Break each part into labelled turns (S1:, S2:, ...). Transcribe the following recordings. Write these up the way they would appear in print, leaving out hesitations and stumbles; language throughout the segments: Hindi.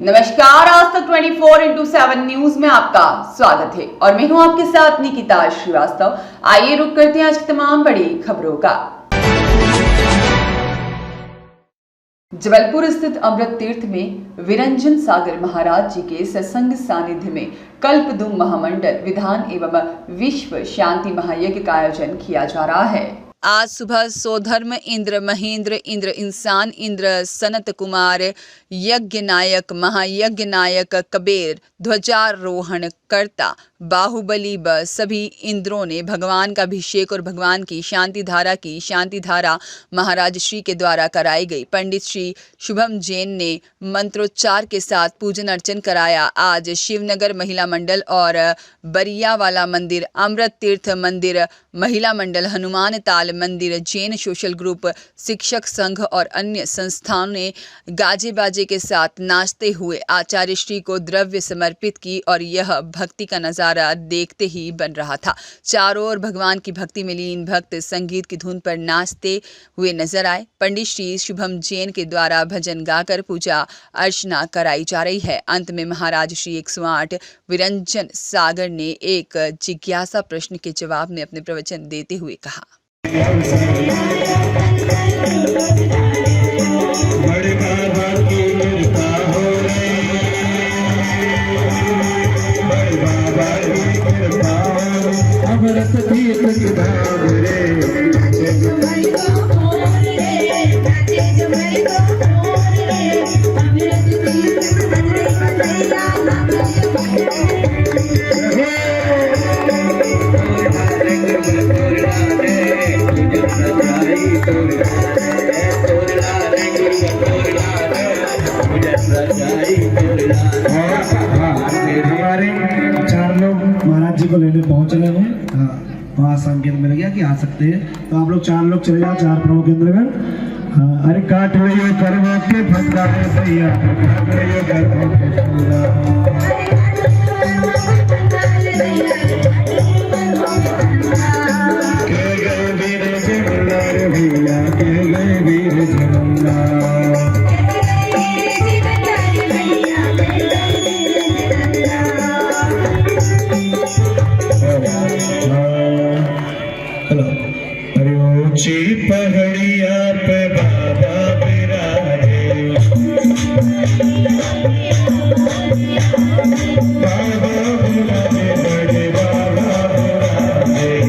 S1: नमस्कार, आज तक 24/7 न्यूज में आपका स्वागत है और मैं हूं आपके साथ निकिता श्रीवास्तव। आइए रुक करते हैं आज की तमाम बड़ी खबरों का। जबलपुर स्थित अमृत तीर्थ में विरंजन सागर महाराज जी के सत्संग सानिध्य में कल्पद्रुम महामंडल विधान एवं विश्व शांति महायज्ञ का आयोजन किया जा रहा है। आज सुबह सोधर्म इंद्र महेंद्र इंद्र इंसान इंद्र सनत कुमार यज्ञ नायक महायज्ञ नायक कबीर ध्वजारोहण करता बाहुबली व सभी इंद्रों ने भगवान का अभिषेक और भगवान की शांति धारा महाराज श्री के द्वारा कराई गई। पंडित श्री शुभम जैन ने मंत्रोच्चार के साथ पूजन अर्चन कराया। आज शिवनगर महिला मंडल और बरियावाला मंदिर, अमृत तीर्थ मंदिर, महिला मंडल, हनुमान ताल मंदिर, जैन सोशल ग्रुप, शिक्षक संघ और अन्य संस्थाओं ने गाजे बाजे के साथ नाचते हुए आचार्य श्री को द्रव्य समर्पित की और यह भक्ति का नजारा देखते ही बन रहा था। चारों ओर भगवान की भक्ति में लीन भक्त संगीत की धुन पर नाचते हुए नजर आए। पंडित श्री शुभम जैन के द्वारा भजन गाकर पूजा अर्चना कराई जा रही है। अंत में महाराज श्री 108 विरंजन सागर ने एक जिज्ञासा प्रश्न के जवाब में अपने प्रवचन देते हुए कहा।
S2: हमारे 4 लोग महाराज जी को लेने पहुंच रहे हैं। वहाँ संकेत मिल गया कि आ सकते हैं, तो आप लोग 4 लोग चले जाओ। 4 प्रमुख केंद्रगण। अरे काट लियो कर्मों के फंदा भैया, काट लियो कर्मों के फंदा। के गए वीर झंडा रे भैया, के गए वीर झंडा। ऊंची पहाड़िया पे बाबा बिराजे, बाबा बुलाए बड़े बाबा बुलाए।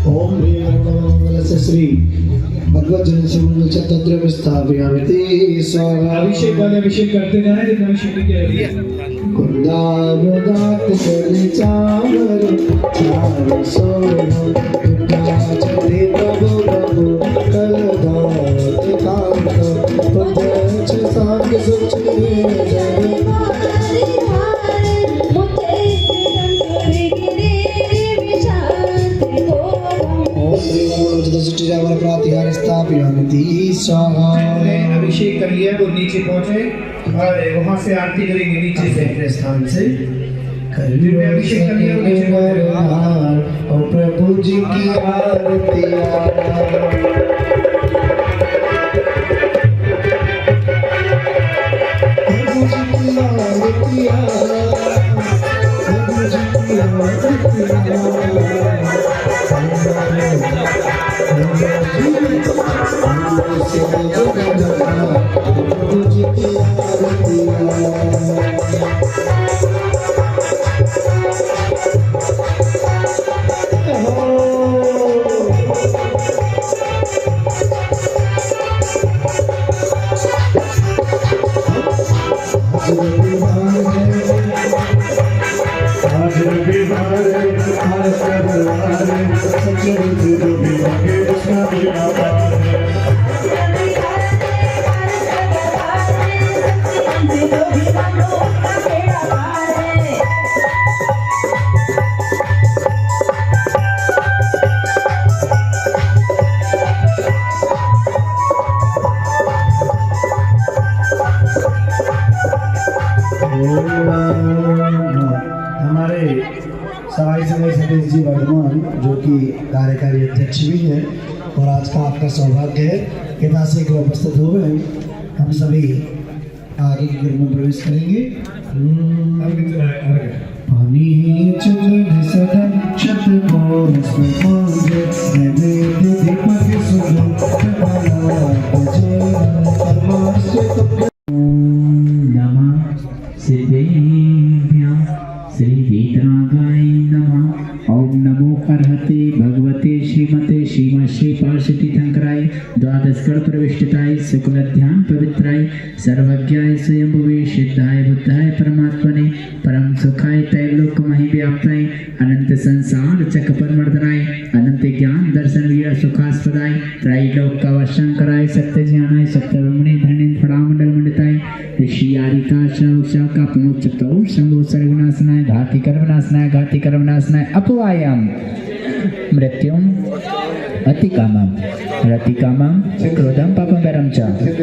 S2: ओम मंगलस्य श्री भगवत जन समंगल चतुर्द्रव्य स्थापयामि स्वाहा। अभिषेक वाले अभिषेक करते जाएं जितना अभिषेक के लिए कुंदावदात चले चावर चार सोनो चले प्रभु प्रभु कलदात कांत पंच सात सुच जय अभिषेक कर लिया वो नीचे पहुंचे और वहां से आरती करेंगे नीचे से अपने स्थान से। अभिषेक कर लिया वो नीचे पहुंचे और प्रभु जी की आरती हमारे सवाई समय सतीश जी वर्धमान जो कि कार्यकारी अध्यक्ष भी हैं और आज का आपका सौभाग्य है पिता से उपस्थित हो गए। हम सभी आगे की गिर में प्रवेश करेंगे। पानी चंदन सदन छत को
S3: श्रीवीतरागाय नमः। ओम नमो अर्हते भगवते श्रीमते श्री पार्षदी शंकराय द्वादश गण प्रविष्टिताय शुक्ल ध्यान पवित्राय सर्वज्ञाय स्वयंभुवे सिद्धाय बुद्धाय परमात्मने परम सुखाय त्रैलोक महि व्याप्ताय अनंत संसार चक्र मर्दनाय अनंत ज्ञान दर्शन वीर सुखास्पदाय त्रैलोक शंकराय सत्य ज्ञानाय सत्य ब्रह्मणे धरणी फड़ामंडल मंडिताय ऋषि आरिका श्रवक्षा का प्रमुख चतुर शंभु सर्वनाशनाय घाति कर्मनाशनाय अपवायम मृत्युम अतिकामम रतिकामम क्रोधम पापकरम च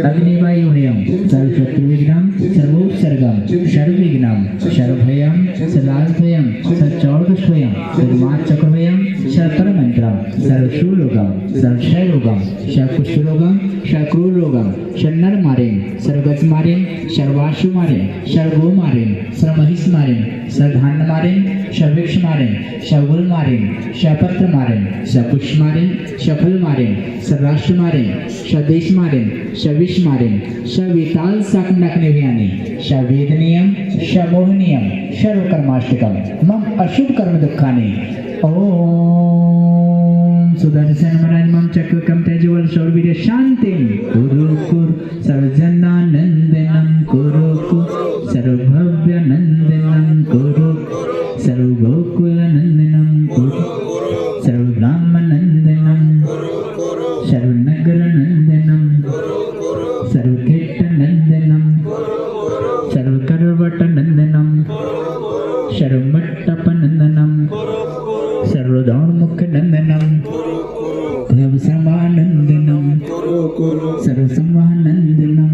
S3: अग्निवायुभयम सर्वशत्रुविघ्नं सर्वोपसर्गम सर्वविघ्नं सर्वभयं सर्वाभयं सर्वचौर्दुष्भयं सर्वाचक्रभयं सर्वपरमन्त्रं सर्वशूलोकं सर्वक्षयरोगं सर्वकुष्ठरोगं सर्वक्रूररोगं सर्वनरमारें सर्वगतमारें सर्वाशुमारें सर्वगोमारें सर्वमहिषमारें सर्वधान्यमारें सर्ववृक्षमारें सर्वगुलमारें सर्वपत्रमारें सर्वपुष्पमारें सफल मारें सर्वराष्ट्र मारें स्वदेश मारें सविश मारें सविताल साकनाकने व्यानी सवेदनीयम समोहनीयम सर्वकर्माष्टकम मम अशुभ कर्म दुखानि ओम सुदर्शन महाराज मम चक्रकम तेजवल सौरवीर शांतिम कुरु कुर सर्वजनानंदनम कुरु कुर सर्वभव्यनंदनम कुरु सर्वगोकुलनंदनम कुरु सर्वब्राह्मणनंदनम सर्वनगरनंदनम सर्वकीर्तनंदनम सर्वकरवटनंदनम सर्वमट्टपनंदनम सर्वदौर्मुखनंदनम सर्वसमानंदनम सर्वसमानंदनम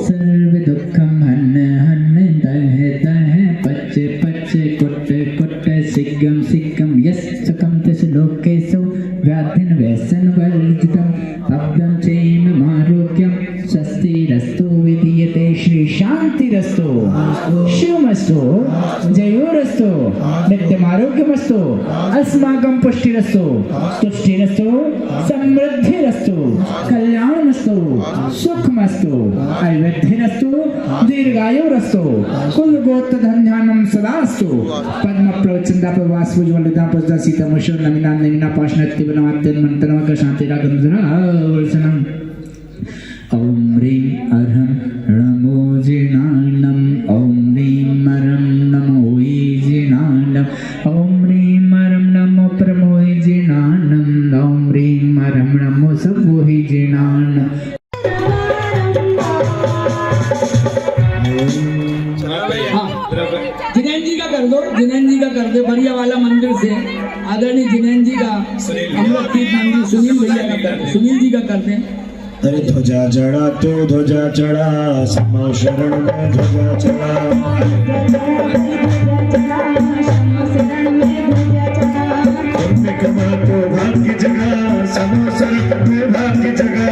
S3: सर्वदुःखम हन्न हन्न दह दह पच्चे पच्चे कुट्टे कुट्टे सिग्गम सिग्गम यस सुखम तस लोकेषु व्याधिन व्यसन वर्जितम अब्दम चैम आरोग्यम स्वस्ति रस्तो विधीयते श्री शांति रस्तो शिवमस्तो जयोरस्तो नित्यमारोग्य आरोग्यमस्तु अस्माकं पुष्टिरस्तु तुष्टिरस्तु समृद्धिरस्तु कल्याणमस्तु सुखमस्तु ऐवेद्यरस्तु दीर्घायुरस्तु कुलगोत्र धन्यानं सदास्तु पद्मप्लवचंदा प्रवासुज्वलता पद्मा सीतामशो नमिना नमिना पाशनत्तिवनात्यन मंत्रनवक शांतिरागमजरा वर्षणम् ॐ ह्रीं अरहं नमो जिनानं ॐ ह्रीं अरहं नमो जिनानं ॐ ह्रीं अरहं नमो प्रमो जिनानं ॐ ह्रीं अरहं नमो सबो जिनानं
S4: जिनैन जी का कर दो, जिनैन जी का कर दो, बढ़िया वाला मंदिर से आदरणीय जिनैन जी का अमृत कीर्त मंदिर सुनील भैया का कर दो, सुनील जी का कर दें।
S2: अरे ध्वजा चढ़ा तो ध्वजा चढ़ा समा शरण में ध्वजा चढ़ा कमा तो भाग्य जगा समा शरण में भाग्य जगा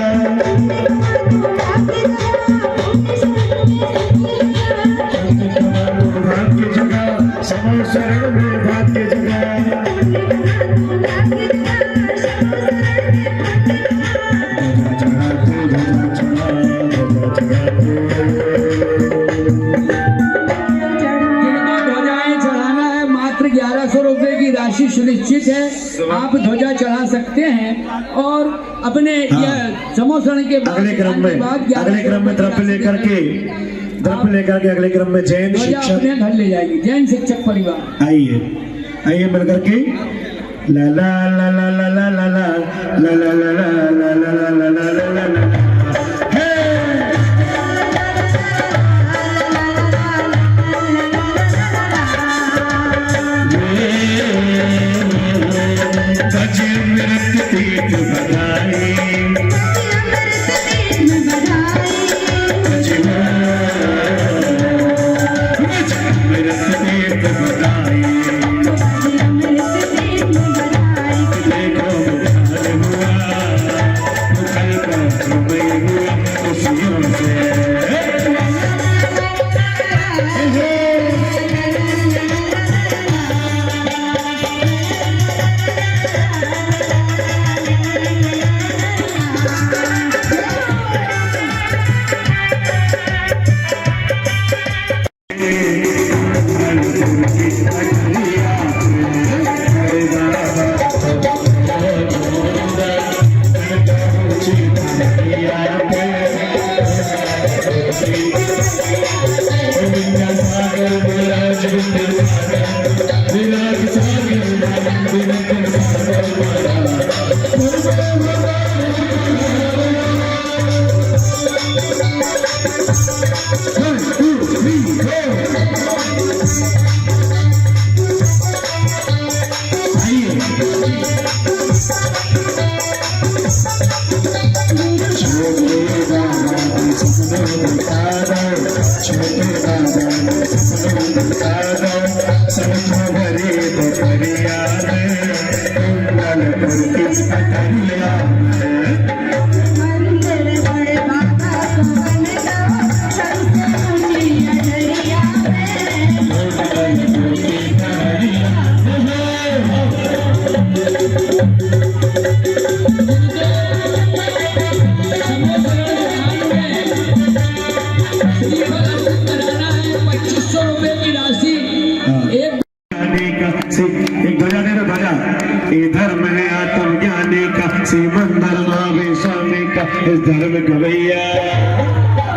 S2: भाग्य जगा समा शरण में भाग्य जगा
S4: राशि सुनिश्चित है, आप ध्वजा चढ़ा सकते हैं और अपने समोसण के
S2: अगले क्रम में द्रव्य लेकर के अगले क्रम में जैन शिक्षक
S4: अपने घर ले जाएगी। जैन शिक्षक परिवार
S2: आइए मिलकर के ला ला ला ला ला ला ला ला ला ला ला ला ला ला ला ला ला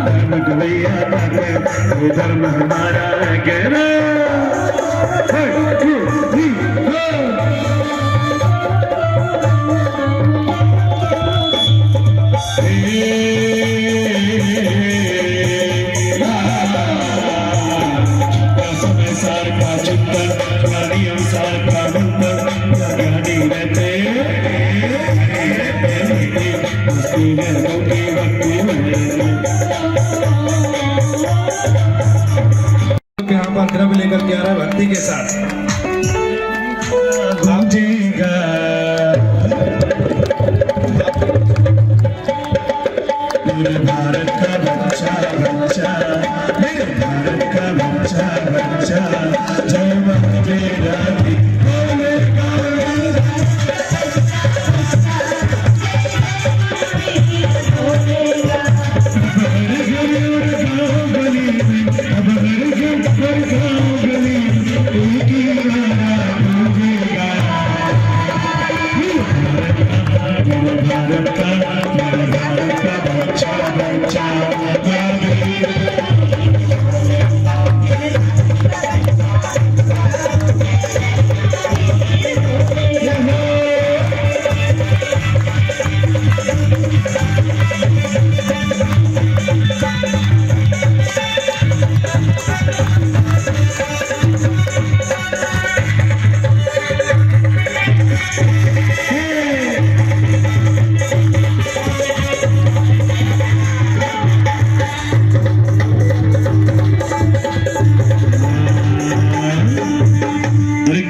S2: धर्म गवैया धर्म हमारा गहरा यहाँ पर द्रव्य लेकर के आ रहा है भक्ति के साथ भारत का बच्चा बच्चा मेरे भारत का बच्चा बच्चा जय माता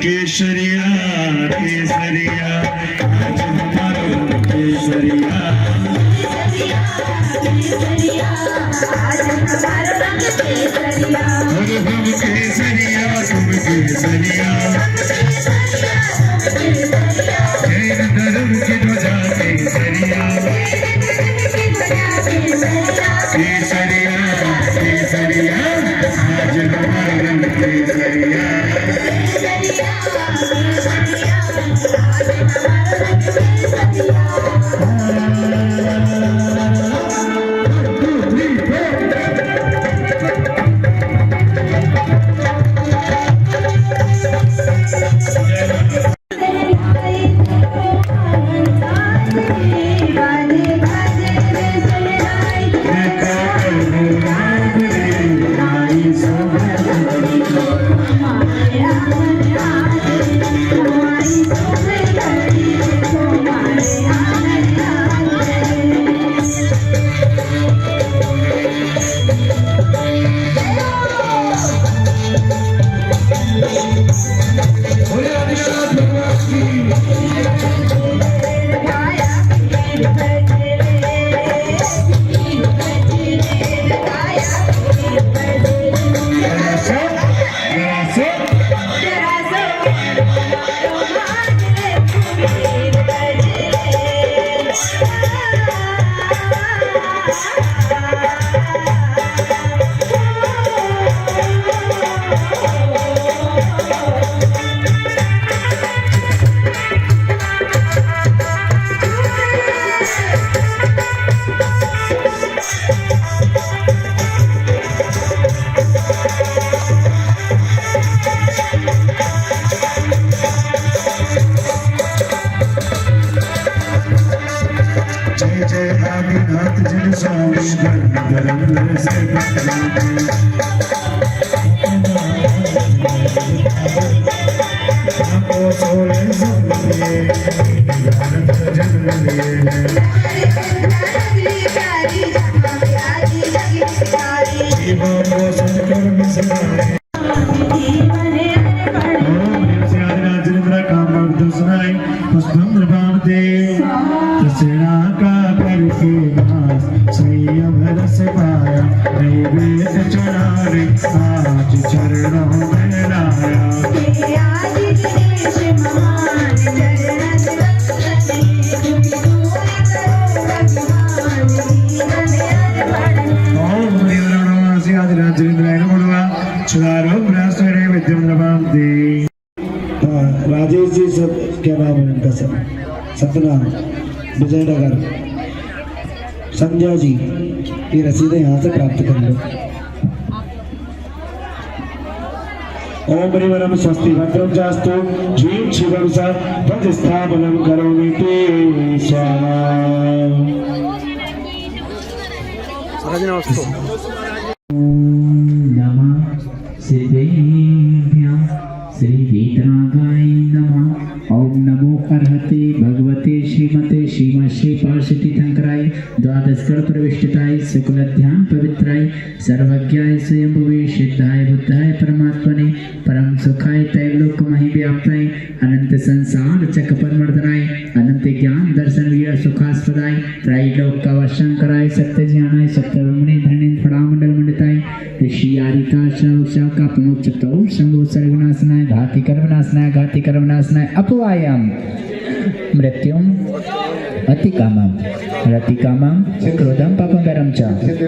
S2: केसरिया केसरिया आज हमारा केसरिया और हम केसरिया तुम केसरिया जैन धर्म की ध्वजा केसरिया केसरिया केसरिया आज हमारा रंग केसरिया आदिनाथ जन स्वामी गंधर्व से आपको सोले सुनिए भारत जन्म लिए जीवों को सदकर मिसराए आदिनाथ जन काम भक्त सुनाए पुष्पम प्रभावते तसेना का करके नाश संयम रस पाया नैवेद्य चढ़ाने आज चरणों में लाया राजेश जी सब क्या नाम है इनका सब सतनाम विजयनगर संजय जी ये रसीदें यहाँ से प्राप्त कर लो। ओम परिवरम स्वस्ति भद्रम जास्तु जीव शिवम सा प्रतिस्थापनम करोमि ते स्वाहा।
S3: नमः सिद्धेभ्यः श्री वीतरागाय नमः। ओम नमो अर्हते भगवते श्रीमते श्री पार्षदी शंकराय द्वादशकर प्रविष्टिताय शुक्ल ध्यान पवित्राय सर्वज्ञाय स्वयंभुवे सिद्धाय बुद्धाय परमात्मने परम सुखाय त्रैलोक महि व्याप्ताय अनंत संसार चक्र परमर्दनाय अनंत ज्ञान दर्शन वीर सुखास्पदाय त्रैलोक का वशंकराय सत्य ज्ञानाय सत्य ब्रह्मणे धनेन्द्र फड़ामंडल मंडिताय ऋषि आरिका शव का प्रमुख चतुर शंभु सर्वनाशनाय घाति कर्मनाशनाय अपवायम मृत्युम अतिकामं रतिकामं क्रोधं पापकरं च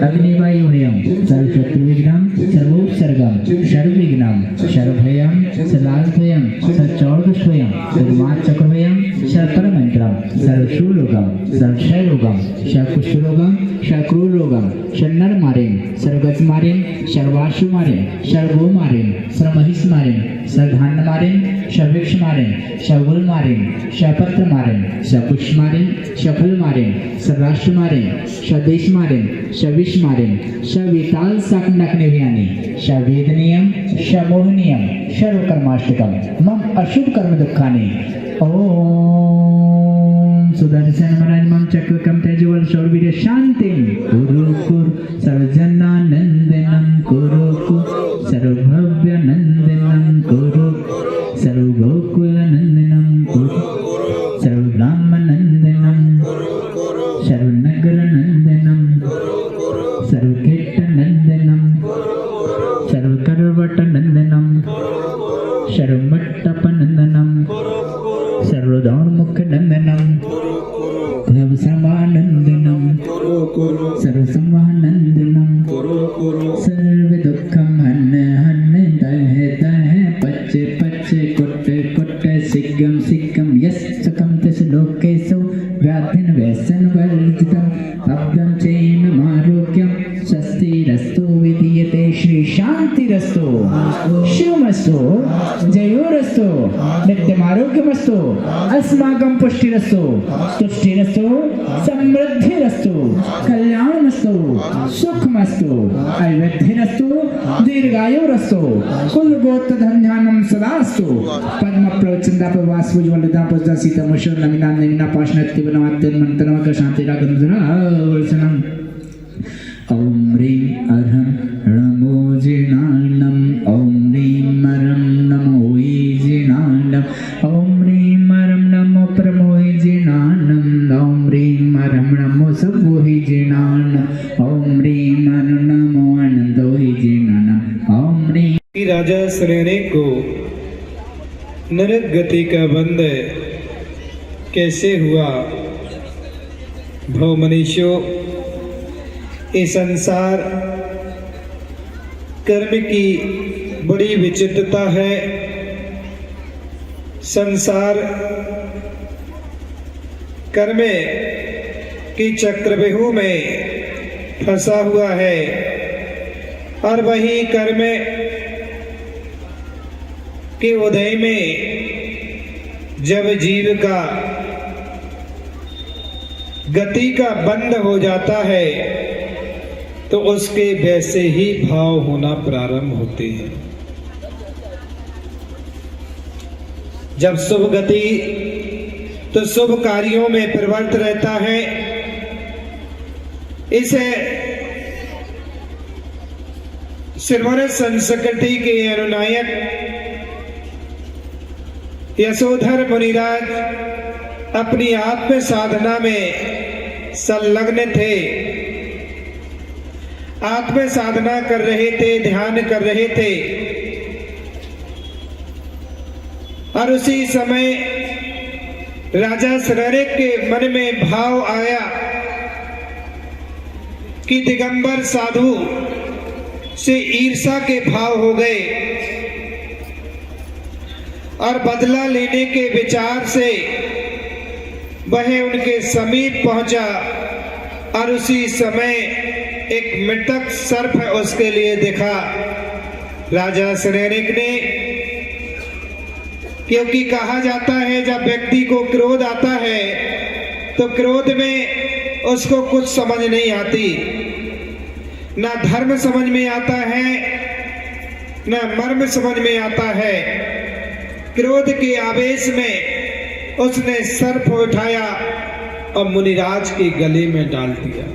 S3: अग्निवायुभयं सर्वशत्रुविघ्नं सर्वोपसर्गं सर्वविघ्नं सर्वभयं सर्वाभयं सर्वचौर्दुष्भयं सर्वाचक्रभयं सर्वपरमन्त्रं सर्वशूलोकं सर्वक्षयरोगं सर्वकुष्ठरोगं सर्वक्रूररोगं सर्वनरमारें सर्वगतमारें सर्वाशुमारें सर्वगोमारें सर्वमहिषमारें सर्वधान्यमारें सर्ववृक्षमारें सर्वगुलमारें सर्वपत्रमारें सर्वपुष्पमारें सर्वफलमारें सर्वराष्ट्रमारें सर्वदेशमारें सर्वविश्वमारें सर्ववेताल साकंडकनिव्यानि सर्ववेदनीयं सर्वमोहनीयं सर्वकर्माष्टकं मम अशुभ कर्म दुःखानि ओम सुदर्शन महाराज मम चक्रकम तेजवल शौर्वीर्य शांतिं कुरु सर्वजनानंदनं कुरु सर्वभव्यनंदनं कुरु सर्वगोकुलनंदनं कुरु सर्वब्राह्मणनंदनं सर्वनगरनंदनं सर्वकीर्तननंदनं सर्वकरवटनंदनं सर्वमट्टपनंदनं सर्वदौर्मुखनंदनं सर्वसमानंदनं सर्वसमानंदनं सर्वदुःखं हन्ने हन्ने दहे दहे पच्चे पच्चे कुट्टे कुट्टे सिग्गम सिग्गम यस सुखं तस् लोकेषु व्याधिन व्यसन वर्जितं अब्दं चैनमारोग्यं स्वस्तिरस्तु विधीयते श्री शांतिरस्तु शिवमस्तु जयोरस्तु नित्यमारोग्यमस्तु अस्माकं पुष्टिरस्तु तुष्टिरस्तु समृद्धिरस्तु कल्याणमस्तु सुखमस्तु ऐवध्यरस्तु दीर्घायुरस्तु कुलगोत्र धन्यानं सदास्तु पद्मप्रवचन्दापवास्वज्वलदापस्दा सीतमशो नमिना नमिना पाशनत्तिवनमात्यन मंत्रमक शांतिरागंधना वर्षणम् ओम ह्रीं अरहं नमो जिनानं ओम ह्रीं अरहं नमो जिनानं ओम ह्रीं अरहं नमो प्रमोहि जिनानं ओम ह्रीं अरहं नमो सबोहि जिनानं ओम ह्रीं अरहं नमो आनंदोहि जिनानं ओम ह्रीं
S2: राजा सरेने को नरक गति का बंध कैसे हुआ। भव मनीषो, ये संसार कर्म की बड़ी विचित्रता है। संसार कर्म की चक्रव्यूह में फंसा हुआ है और वही कर्म के उदय में जब जीव का गति का बंध हो जाता है तो उसके वैसे ही भाव होना प्रारंभ होते हैं। जब शुभ गति तो शुभ कार्यों में प्रवृत्त रहता है। इसे श्रवण संस्कृति के अनुनायक यशोधर मुनिराज अपनी आत्म साधना में संलग्न थे, आत्म साधना कर रहे थे, ध्यान कर रहे थे। और उसी समय राजा सरेनिक के मन में भाव आया कि दिगंबर साधु से ईर्षा के भाव हो गए और बदला लेने के विचार से वह उनके समीप पहुंचा और उसी समय एक मृतक सर्प उसके लिए दिखा। राजा सरेनिक ने, क्योंकि कहा जाता है जब व्यक्ति को क्रोध आता है तो क्रोध में उसको कुछ समझ नहीं आती, ना धर्म समझ में आता है ना मर्म समझ में आता है। क्रोध के आवेश में उसने सर्प उठाया और मुनिराज के गले में डाल दिया।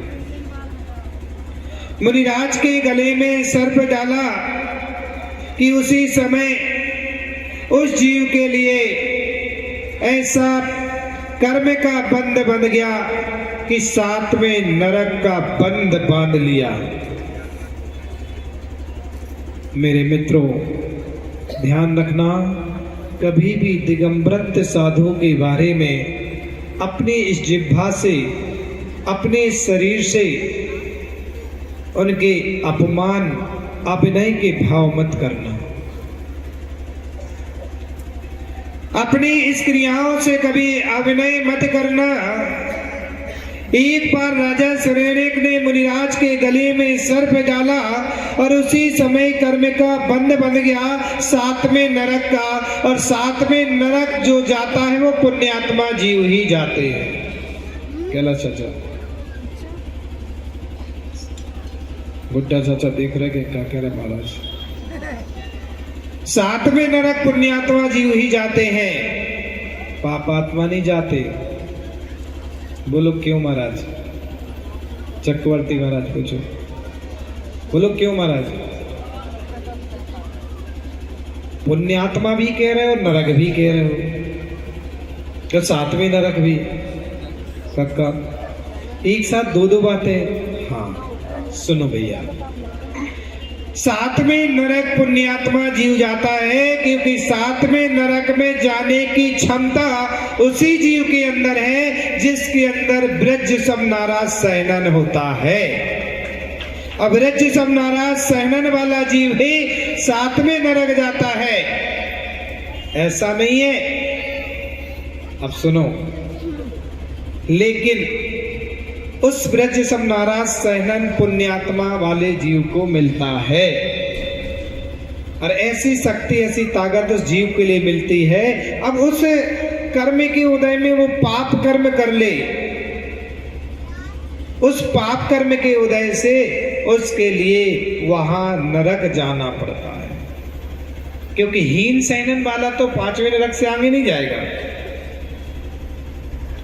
S2: मुनिराज के गले में सर्प डाला कि उसी समय उस जीव के लिए ऐसा कर्म का बंध बंध गया कि सातवें नरक का बंध बांध लिया। मेरे मित्रों, ध्यान रखना, कभी भी दिगंबरत्व साधु के बारे में
S5: अपनी इस जिह्वा से, अपने शरीर से उनके अपमान अभिनय के भाव मत करना। अपनी इस क्रियाओं से कभी अभिनय मत करना। एक बार राजा सुरेनिक ने मुनिराज के गले में सर्प डाला और उसी समय कर्म का बंध बन गया, 7वें नरक का। और 7वें नरक जो जाता है वो पुण्यात्मा जीव ही जाते हैं। कैला चाचा, बुड्ढा चाचा देख रहे क्या कह रहे महाराज? 7वें नरक पुण्यात्मा जीव ही जाते हैं, पापात्मा नहीं जाते। बोलो क्यों महाराज? चक्रवर्ती महाराज पूछो, बोलो क्यों महाराज? पुण्यात्मा भी कह रहे हो और नरक भी कह रहे हो, तो 7वें नरक भी कक्का एक साथ दो बातें। हाँ सुनो भैया, 7वें नरक पुण्यात्मा जीव जाता है क्योंकि 7वें नरक में जाने की क्षमता उसी जीव के अंदर है जिसके अंदर ब्रज सब नाराज सहनन होता है। अब ब्रज सब नाराज सहनन वाला जीव ही 7वें नरक जाता है, ऐसा नहीं है। अब सुनो, लेकिन उस ब्रज सब नाराज सहनन पुण्यात्मा वाले जीव को मिलता है, और ऐसी शक्ति, ऐसी ताकत उस जीव के लिए मिलती है। अब उस कर्म के उदय में वो पाप कर्म कर ले, उस पाप कर्म के उदय से उसके लिए वहां नरक जाना पड़ता है, क्योंकि हीन सहनन वाला तो 5वें नरक से आगे नहीं जाएगा,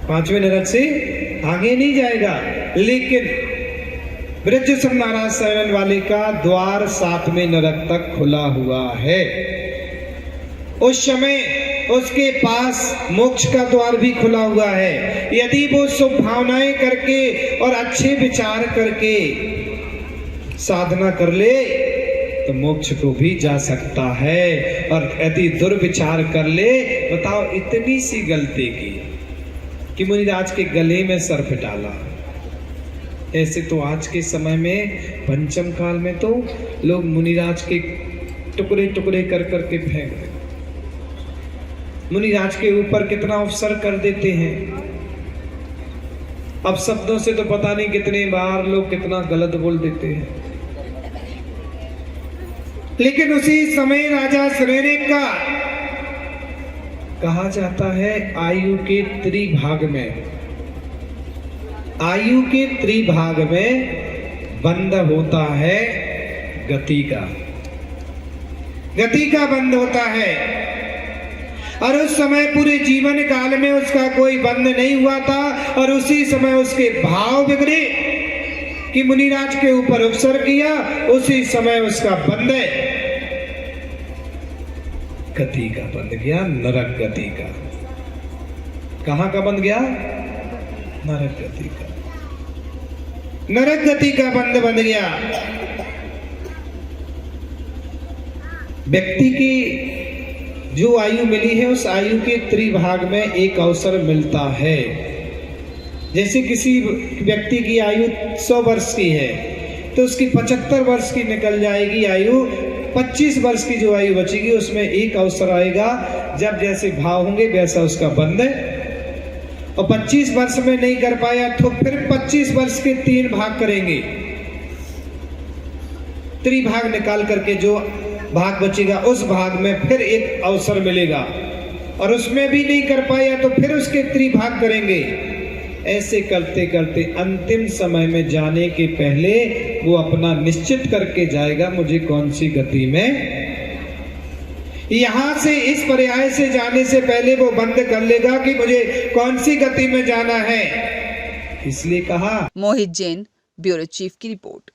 S5: 5वें नरक से आगे नहीं जाएगा। लेकिन ब्रज सब नाराज सहनन वाले का द्वार 7वें नरक तक खुला हुआ है। उस समय उसके पास मोक्ष का द्वार भी खुला हुआ है। यदि वो शुभ भावनाएं करके और अच्छे विचार करके साधना कर ले तो मोक्ष को भी जा सकता है, और यदि दुर्विचार कर ले, बताओ इतनी सी गलती की कि मुनिराज के गले में सर्प डाला। ऐसे तो आज के समय में पंचम काल में तो लोग मुनिराज के टुकड़े टुकड़े कर करके फेंक देते, मुनिराज के ऊपर कितना अवसर कर देते हैं। अब शब्दों से तो पता नहीं कितने बार लोग कितना गलत बोल देते हैं। लेकिन उसी समय राजा सुरेनिक का कहा जाता है आयु के त्रिभाग में, आयु के त्रिभाग में बंद होता है गति का, गति का बंद होता है। और उस समय पूरे जीवन काल में उसका कोई बंद नहीं हुआ था, और उसी समय उसके भाव बिगड़े कि मुनिराज के ऊपर अवसर किया, उसी समय उसका बंद है, गति का बंद गया, नरक गति का। कहां का बंद गया? नरक गति का, नरक गति का बंद गया। व्यक्ति की जो आयु मिली है उस आयु के त्रिभाग में एक अवसर मिलता है। जैसे किसी व्यक्ति की आयु 100 वर्ष की है तो उसकी 75 वर्ष की निकल जाएगी आयु, 25 वर्ष की जो आयु बचेगी उसमें एक अवसर आएगा जब जैसे भाव होंगे वैसा उसका बंद है। और 25 वर्ष में नहीं कर पाया तो फिर 25 वर्ष के 3 भाग करेंगे, त्रिभाग निकाल करके जो भाग बचेगा उस भाग में फिर एक अवसर मिलेगा, और उसमें भी नहीं कर पाया तो फिर उसके त्रिभाग करेंगे। ऐसे करते करते अंतिम समय में जाने के पहले वो अपना निश्चित करके जाएगा मुझे कौन सी गति में, यहां से इस पर्याय से जाने से पहले वो बंद कर लेगा कि मुझे कौन सी गति में जाना है। इसलिए कहा।
S1: मोहित जैन, ब्यूरो चीफ की रिपोर्ट।